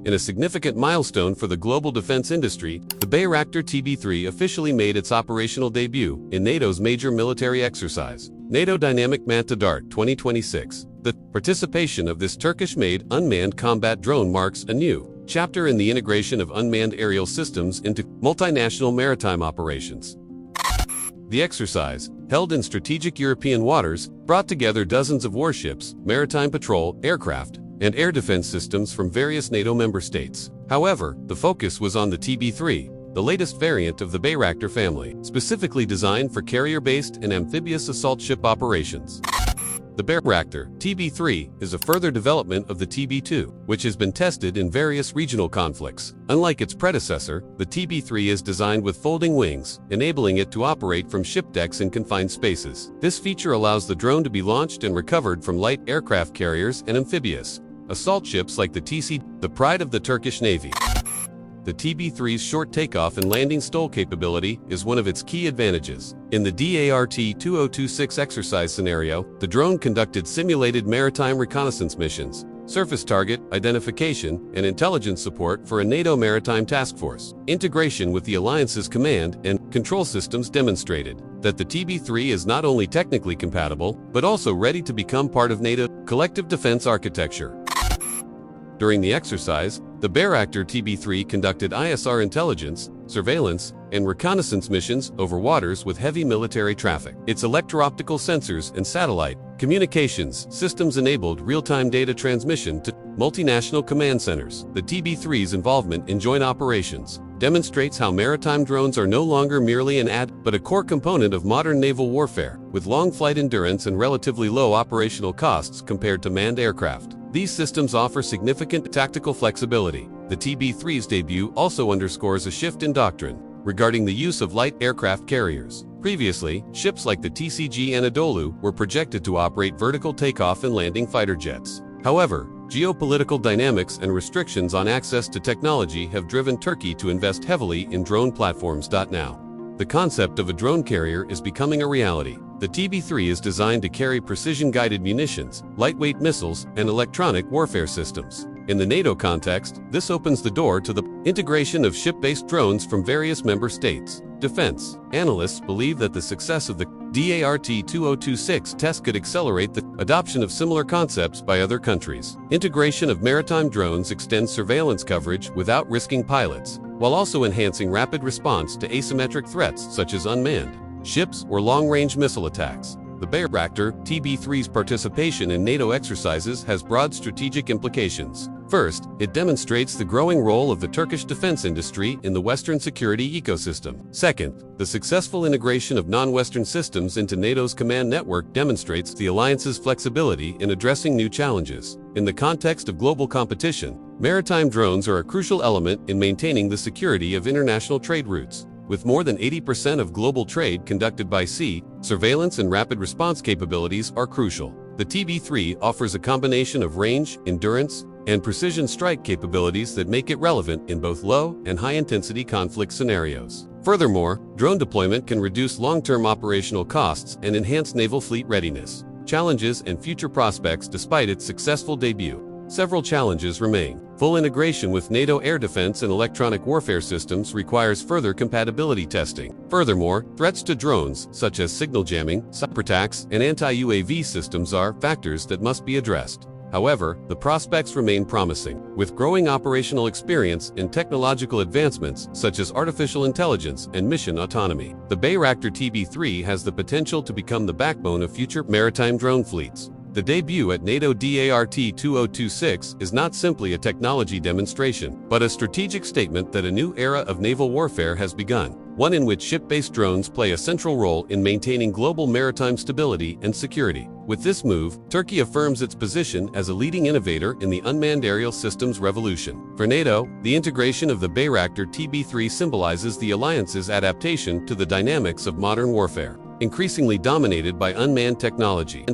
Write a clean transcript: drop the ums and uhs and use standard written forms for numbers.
In a significant milestone for the global defense industry, the Bayraktar TB3 officially made its operational debut in NATO's major military exercise, NATO Dynamic Manta Dart-2026. The participation of this Turkish-made unmanned combat drone marks a new chapter in the integration of unmanned aerial systems into multinational maritime operations. The exercise, held in strategic European waters, brought together dozens of warships, maritime patrol, aircraft, and air defense systems from various NATO member states. However, the focus was on the TB3, the latest variant of the Bayraktar family, specifically designed for carrier-based and amphibious assault ship operations. The Bayraktar TB3 is a further development of the TB2, which has been tested in various regional conflicts. Unlike its predecessor, the TB3 is designed with folding wings, enabling it to operate from ship decks in confined spaces. This feature allows the drone to be launched and recovered from light aircraft carriers and amphibious assault ships like the TCG, the pride of the Turkish Navy. The TB3's short takeoff and landing STOL capability is one of its key advantages. In the Dart-2026 exercise scenario, the drone conducted simulated maritime reconnaissance missions, surface target identification, and intelligence support for a NATO maritime task force. Integration with the alliance's command and control systems demonstrated that the TB3 is not only technically compatible, but also ready to become part of NATO collective defense architecture. During the exercise, the Bayraktar TB3 conducted ISR intelligence, surveillance, and reconnaissance missions over waters with heavy military traffic. Its electro-optical sensors and satellite communications systems enabled real-time data transmission to multinational command centers. The TB3's involvement in joint operations demonstrates how maritime drones are no longer merely an but a core component of modern naval warfare, with long flight endurance and relatively low operational costs compared to manned aircraft. These systems offer significant tactical flexibility. The TB3's debut also underscores a shift in doctrine regarding the use of light aircraft carriers. Previously, ships like the TCG Anadolu were projected to operate vertical takeoff and landing fighter jets. However, geopolitical dynamics and restrictions on access to technology have driven Turkey to invest heavily in drone platforms. Now, the concept of a drone carrier is becoming a reality. The TB3 is designed to carry precision-guided munitions, lightweight missiles, and electronic warfare systems. In the NATO context, this opens the door to the integration of ship-based drones from various member states. Defense analysts believe that the success of the Dart-2026 test could accelerate the adoption of similar concepts by other countries. Integration of maritime drones extends surveillance coverage without risking pilots, while also enhancing rapid response to asymmetric threats such as unmanned ships or long-range missile attacks. The Bayraktar TB3's participation in NATO exercises has broad strategic implications. First, it demonstrates the growing role of the Turkish defense industry in the Western security ecosystem. Second, the successful integration of non-Western systems into NATO's command network demonstrates the alliance's flexibility in addressing new challenges. In the context of global competition, maritime drones are a crucial element in maintaining the security of international trade routes. With more than 80% of global trade conducted by sea, surveillance and rapid response capabilities are crucial. The TB3 offers a combination of range, endurance, and precision strike capabilities that make it relevant in both low and high-intensity conflict scenarios. Furthermore, drone deployment can reduce long-term operational costs and enhance naval fleet readiness. Challenges and future prospects. Despite its successful debut, several challenges remain. Full integration with NATO air defense and electronic warfare systems requires further compatibility testing. Furthermore, threats to drones, such as signal jamming, cyber attacks, and anti-UAV systems are factors that must be addressed. However, the prospects remain promising. With growing operational experience and technological advancements such as artificial intelligence and mission autonomy, the Bayraktar TB3 has the potential to become the backbone of future maritime drone fleets. The debut at NATO Dart-2026 is not simply a technology demonstration, but a strategic statement that a new era of naval warfare has begun, one in which ship-based drones play a central role in maintaining global maritime stability and security. With this move, Turkey affirms its position as a leading innovator in the unmanned aerial systems revolution. For NATO, the integration of the Bayraktar TB3 symbolizes the alliance's adaptation to the dynamics of modern warfare, increasingly dominated by unmanned technology.